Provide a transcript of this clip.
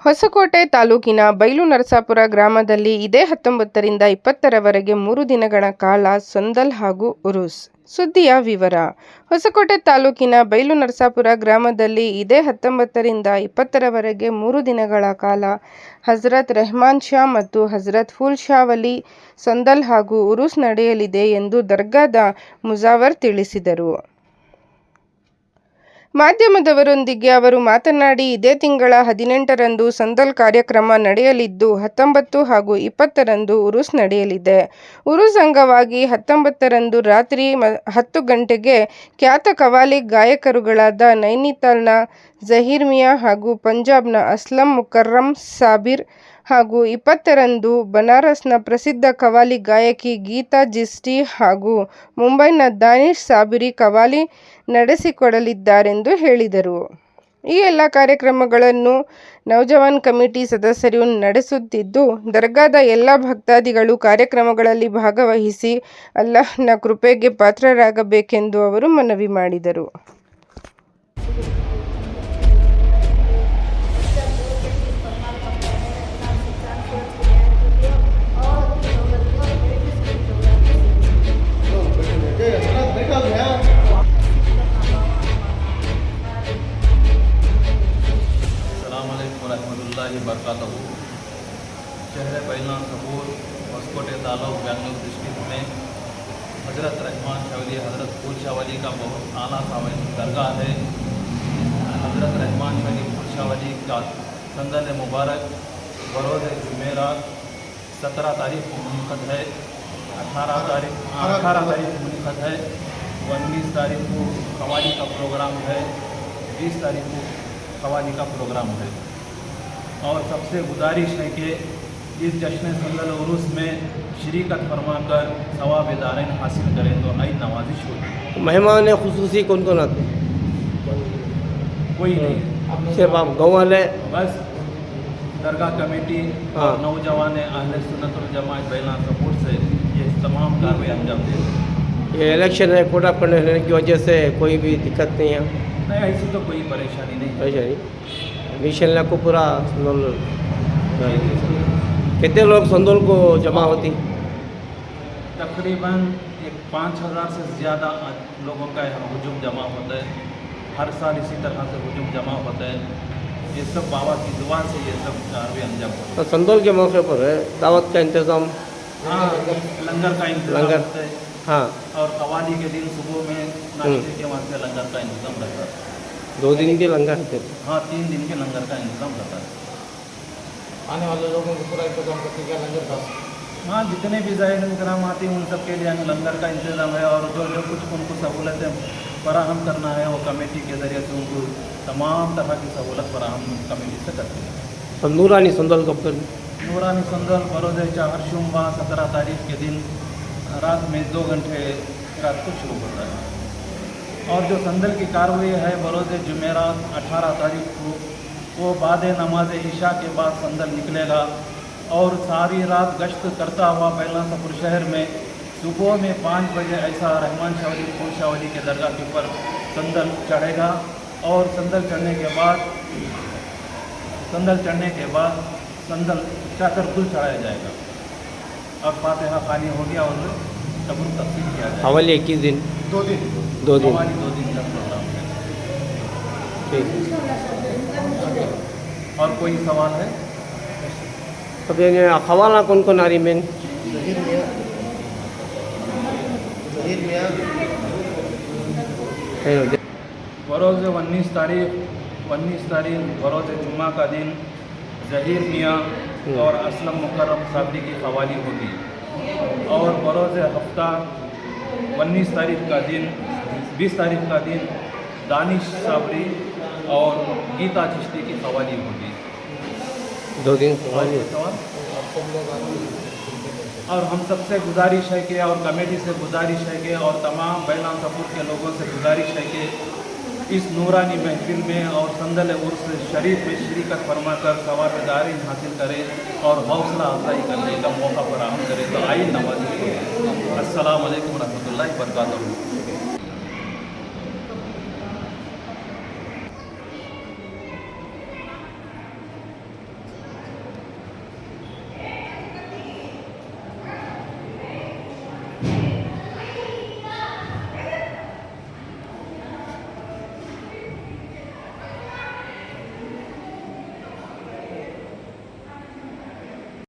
ಹೊಸಕೋಟೆ ತಾಲೂಕಿನ ಬೈಲು ನರಸಾಪುರ ಗ್ರಾಮದಲ್ಲಿ ಇದೇ 19ರಿಂದ 20ರವರೆಗೆ 3 ದಿನಗಳ ಕಾಲ ಸಂದಲ್ ಹಾಗೂ ಉರುಸ್. ಸುದ್ದಿಯ ವಿವರ. ಹೊಸಕೋಟೆ ತಾಲೂಕಿನ ಬೈಲು ನರಸಾಪುರ ಗ್ರಾಮದಲ್ಲಿ ಇದೇ 19ರಿಂದ 20ರವರೆಗೆ 3 ದಿನಗಳ ಕಾಲ ಹಜರತ್ ರೆಹಮಾನ್ ಶಾ ಮತ್ತು ಹಜರತ್ ಫೂಲ್ ಶಾ ವಲಿ ಸಂದಲ್ ಹಾಗೂ ಉರುಸ್ ನಡೆಯಲಿದೆ ಎಂದು ದರ್ಗಾದ ಮುಜಾವರ್ ತಿಳಿಸಿದರು. ಮಾಧ್ಯಮದವರೊಂದಿಗೆ ಅವರು ಮಾತನಾಡಿ, ಇದೇ ತಿಂಗಳ 18ರಂದು ಸಂದಲ್ ಕಾರ್ಯಕ್ರಮ ನಡೆಯಲಿದ್ದು 19 ಹಾಗೂ 20ರಂದು ಉರುಸ್ ನಡೆಯಲಿದೆ. ಉರುಸ್ ಅಂಗವಾಗಿ 19ರಂದು ರಾತ್ರಿ 10 ಗಂಟೆಗೆ ಖ್ಯಾತ ಕವ್ವಾಲಿ ಗಾಯಕರುಗಳಾದ ನೈನಿತಾಲ್ನ ಝಹೀರ್ ಮಿಯಾ ಹಾಗೂ ಪಂಜಾಬ್ನ ಅಸ್ಲಂ ಮುಕರ್ರಮ್ ಸಾಬಿರ್ ಹಾಗೂ 20ರಂದು ಬನಾರಸ್ನ ಪ್ರಸಿದ್ಧ ಕವ್ವಾಲಿ ಗಾಯಕಿ ಗೀತಾ ಜಿಸ್ಟಿ ಹಾಗೂ ಮುಂಬೈನ ದಾನಿಶ್ ಸಾಬಿರಿ ಕವ್ವಾಲಿ ನಡೆಸಿಕೊಡಲಿದ್ದಾರೆಂದು ಹೇಳಿದರು. ಈ ಎಲ್ಲ ಕಾರ್ಯಕ್ರಮಗಳನ್ನು ನೌಜವಾನ್ ಕಮಿಟಿ ಸದಸ್ಯರು ನಡೆಸುತ್ತಿದ್ದು, ದರ್ಗಾದ ಎಲ್ಲ ಭಕ್ತಾದಿಗಳು ಕಾರ್ಯಕ್ರಮಗಳಲ್ಲಿ ಭಾಗವಹಿಸಿ ಅಲ್ಲಾಹ್ನ ಕೃಪೆಗೆ ಪಾತ್ರರಾಗಬೇಕೆಂದು ಅವರು ಮನವಿ ಮಾಡಿದರು. बरकातहू शहर बैलना सबूर होसकोटे तालुक बेंगलुरु डिस्ट्रिक्ट में हज़रत रहमान शाह वली हज़रत फूल शाह वली का बहुत आला दरगाह है। हज़रत रहमान शाह वली फूल शाह वली का संदल मुबारक बरोज़ जुमेरात 17 तारीख को मुनक़द है, 18 तारीख को मुनक़द है, 19 तारीख को कव्वाली का प्रोग्राम है, 20 तारीख को कव्वाली का प्रोग्राम है। और सबसे गुजारिश है कि इस जश्न संदल उरुस में शरीकत फरमाकर सवाब दारैन हासिल करें तो आई नवाजिश होगी। मेहमान खुसूसी कौन कौन आते हैं? कोई नहीं, सिर्फ आप गाँव वाले? बस दरगाह कमेटी और नौजवान अहले सुन्नत वल जमात बैलना सपोर्ट से ये तमाम कार्रवाई अंजाम दे। ये इलेक्शन है, कोटा करने की वजह से कोई भी दिक्कत नहीं है? नहीं, ऐसी तो कोई परेशानी नहीं। मिशन को पूरा संदोल कितने लोग संदोल को जमा होती? तकरीबन 5000 से ज़्यादा लोगों का यहाँ हुजूम जमा होता है। हर साल इसी तरह से हुजूम जमा होता है। ये सब बाबा की दुआ से ये सब कार्रवाई अंजाम होता है। तो संदोल के मौके पर है दावत का इंतज़ाम? हाँ, लंगर का इंतज़ाम होता है। हाँ, और कव्वाली के दिन सुबह में नाश्ते के वहाँ से लंगर का इंतज़ाम रहता है। 2 दिन के लंगर रहते? हाँ, 3 दिन के लंगर का इंतज़ाम रहता है। आने वाले लोगों को पूरा इंतजाम करते क्या लंगर का? हाँ, जितने भी ज़ाहिर कराम आते हैं उन सब के लिए लंगर का इंतज़ाम है। और जो कुछ उनको सहूलतें फराहम करना है वो कमेटी के ज़रिए से उनको तमाम तरह की सहूलत फराहम कमेटी से करती है। तो नूरानी संदल कब कर? नूरानी संदल बरोज़ चाहरशुमा 17 तारीख के दिन रात में 2 घंटे रात को शुरू होता है। और जो संदल की कार्रवाई है बरोज़ जुमेरात 18 तारीख को, वो बाद नमाज इशा के बाद संदल निकलेगा और सारी रात गश्त करता हुआ बैलना सपुर शहर में सुबह में 5 बजे ऐसा रहमान शाह वली फूल शाह वली के दरगाह के ऊपर संदल चढ़ेगा। और संदल चढ़ने के बाद संदल चाकर गुल चढ़ाया जाएगा और फातिहा खानी हो गया और कब्र तकसीम किया जाएगा। हवाले किस दिन? 2 दिन। 2 दिन का प्रोग्राम है। ठीक। और कोई सवाल है? अब ये खवाला कौन कौन आ रही मेन? बरोज़ 19 तारीख बरोज़ जुम्मा का दिन ज़हीर मियाँ और असलम मुकर्रम साबरी की कव्वाली होगी। और बरोज़ हफ्ता 19 तारीख का दिन 20 तारीख का दिन दानिश साबरी और गीता चिश्ती की कव्वाली होगी। 2 दिन कव्वाली। और हम सबसे गुजारिश है कि और कमेटी से गुजारिश है कि और तमाम बैलना सपूर के लोगों से गुजारिश है कि इस नूरानी महफिल में और संदल उर्स शरीफ में शरीकत फरमाकर सवाब दारैन हासिल करें और हौसला अफजाई करने का मौका फराहम करें तो आई नवाज़िश करें। अस्सलाम वालेकुम रहमतुल्लाहि व बरकातहू।